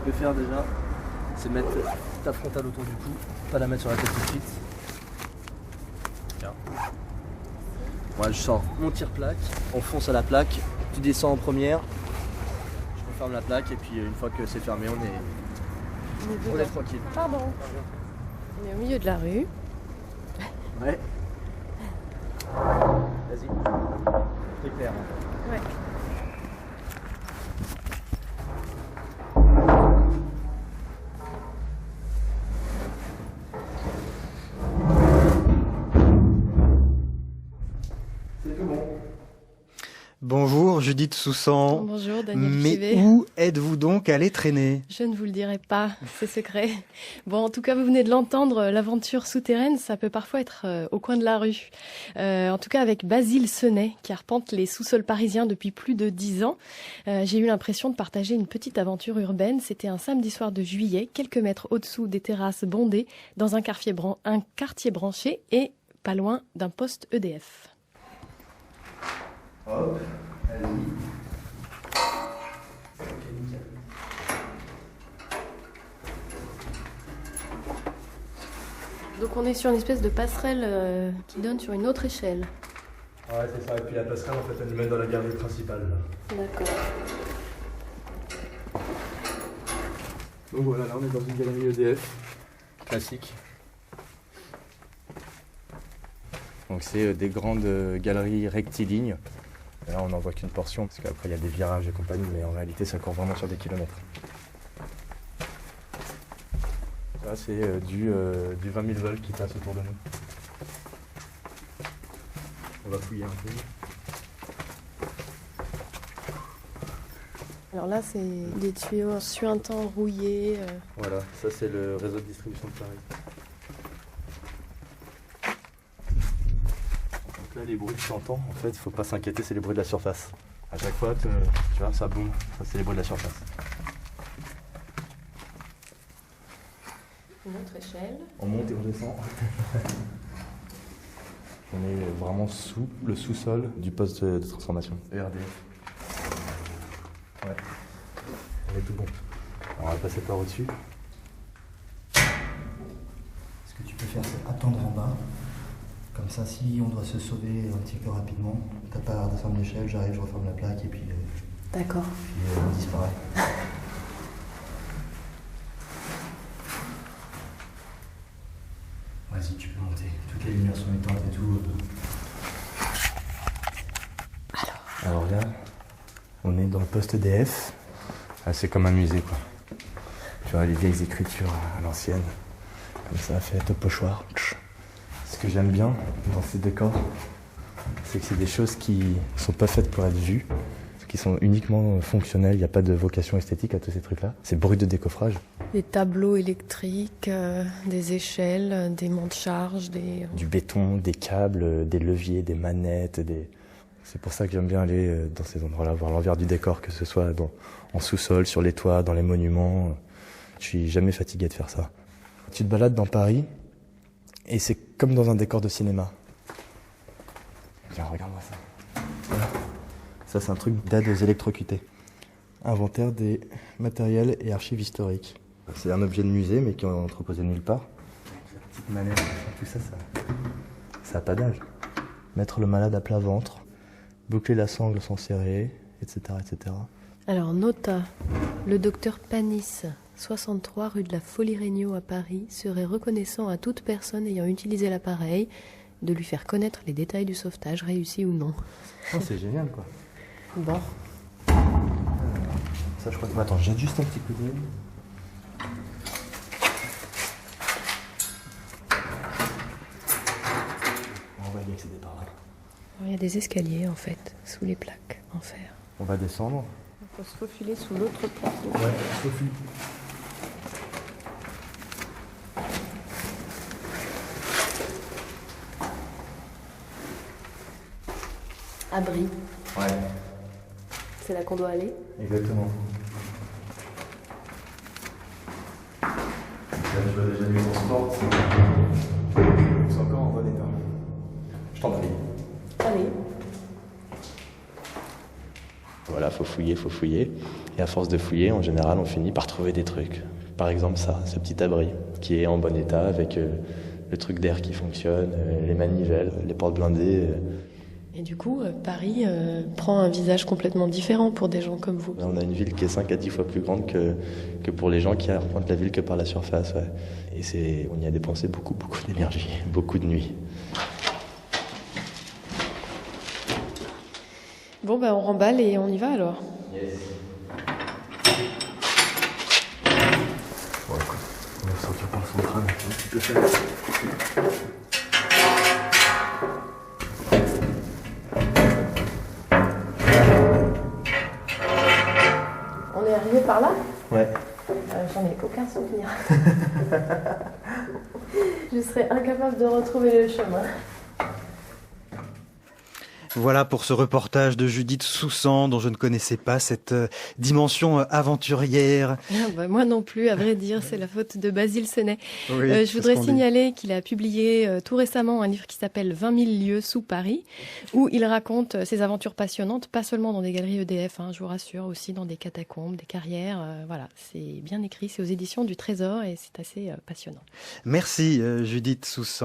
peux faire déjà, c'est mettre ta frontale autour du cou, pas la mettre sur la tête tout de suite. Tiens. Voilà, je sors mon tire-plaque, on fonce à la plaque, tu descends en première, je referme la plaque et puis une fois que c'est fermé, on est tranquille. Pardon. On est au milieu de la rue. Ouais. Vas-y. C'est clair. Ouais. C'est tout bon. Bonjour Judith Soussan. Bonjour Daniel Mais Pivet. où êtes-vous donc allé traîner? Je ne vous le dirai pas, c'est secret. Bon, en tout cas, vous venez de l'entendre, l'aventure souterraine, ça peut parfois être au coin de la rue. En tout cas, avec Basile Senet, qui arpente les sous-sols parisiens depuis plus de 10 ans. J'ai eu l'impression de partager une petite aventure urbaine. C'était un samedi soir de juillet, quelques mètres au-dessous des terrasses bondées, dans un quartier branché et pas loin d'un poste EDF. Hop, allez. Donc on est sur une espèce de passerelle qui donne sur une autre échelle. Ouais, c'est ça. Et puis la passerelle, en fait, elle nous mène dans la galerie principale. Là. D'accord. Donc voilà, là, on est dans une galerie EDF classique. Donc c'est des grandes galeries rectilignes. Là, on n'en voit qu'une portion, parce qu'après, il y a des virages et compagnie, mais en réalité, ça court vraiment sur des kilomètres. Là, c'est du 20 000 volts qui passe autour de nous. On va fouiller un peu. Alors là, c'est des tuyaux suintants, rouillés. Voilà, ça, c'est le réseau de distribution de Paris. Donc là, les bruits que tu entends, en fait, il ne faut pas s'inquiéter, c'est les bruits de la surface. À chaque fois, tu vois, ça boum. Ça, c'est les bruits de la surface. Une autre échelle. On monte et on descend. On est vraiment sous le sous-sol du poste de transformation. ERDF. Ouais. On est tout bon. Alors, on va passer par au-dessus. Ce que tu peux faire, c'est attendre en bas. Comme ça, si on doit se sauver un petit peu rapidement, t'as pas à descendre l'échelle, j'arrive, je referme la plaque et puis, D'accord. on disparaît. Vas-y, tu peux monter. Toutes les lumières sont éteintes et tout. Alors là, on est dans le poste EDF. Ah, c'est comme un musée, quoi. Tu vois, les vieilles écritures à l'ancienne. Comme ça, fait au pochoir. Ce que j'aime bien dans ces décors, c'est que c'est des choses qui sont pas faites pour être vues, qui sont uniquement fonctionnelles. Il n'y a pas de vocation esthétique à tous ces trucs-là. C'est brut de décoffrage. Des tableaux électriques, des échelles, des monte-charges, Du béton, des câbles, des leviers, des manettes. C'est pour ça que j'aime bien aller dans ces endroits-là, voir l'envers du décor, que ce soit en sous-sol, sur les toits, dans les monuments. Je suis jamais fatigué de faire ça. Tu te balades dans Paris, et c'est comme dans un décor de cinéma. Tiens, regarde-moi ça. Voilà. Ça, c'est un truc d'aide aux électrocutés. Inventaire des matériels et archives historiques. C'est un objet de musée, mais qui est entreposé nulle part. La petite manette, tout ça, ça n'a pas d'âge. Mettre le malade à plat ventre, boucler la sangle sans serrer, etc., etc. Alors, nota, le docteur Panis, 63 rue de la Folie-Regnault à Paris, serait reconnaissant à toute personne ayant utilisé l'appareil de lui faire connaître les détails du sauvetage, réussi ou non. Oh, c'est génial, quoi. Bon. Ça, je crois que... Attends, jette juste un petit coup d'œil. On va y accéder par là. Alors, il y a des escaliers, en fait, sous les plaques en fer. On va descendre. Il faut se faufiler sous l'autre plateau. Ouais, Sophie. Abri, Ouais, c'est là qu'on doit aller. exactement. Là, je vois déjà les transports. C'est encore en bon état. Je t'en prie. Allez. Voilà, faut fouiller. Et à force de fouiller, en général, on finit par trouver des trucs. Par exemple, ce petit abri qui est en bon état avec le truc d'air qui fonctionne, les manivelles, les portes blindées. Et du coup, Paris prend un visage complètement différent pour des gens comme vous. On a une ville qui est 5 à 10 fois plus grande que pour les gens qui arpentent la ville que par la surface. Ouais. Et on y a dépensé beaucoup d'énergie, beaucoup de nuits. Bon, on remballe et on y va alors. Yes. Bon, écoute, on va sortir par le central. Tu peux faire. On est arrivé par là ? Ouais. J'en ai aucun souvenir. Je serais incapable de retrouver le chemin. Voilà pour ce reportage de Judith Soussan, dont je ne connaissais pas cette dimension aventurière. Moi non plus, à vrai dire, c'est la faute de Basile Senet. Oui, Je voudrais signaler qu'il a publié tout récemment un livre qui s'appelle 20 000 lieux sous Paris, où il raconte ses aventures passionnantes, pas seulement dans des galeries EDF, je vous rassure, aussi dans des catacombes, des carrières. Voilà, c'est bien écrit, c'est aux éditions du Trésor et c'est assez passionnant. Merci Judith Soussan.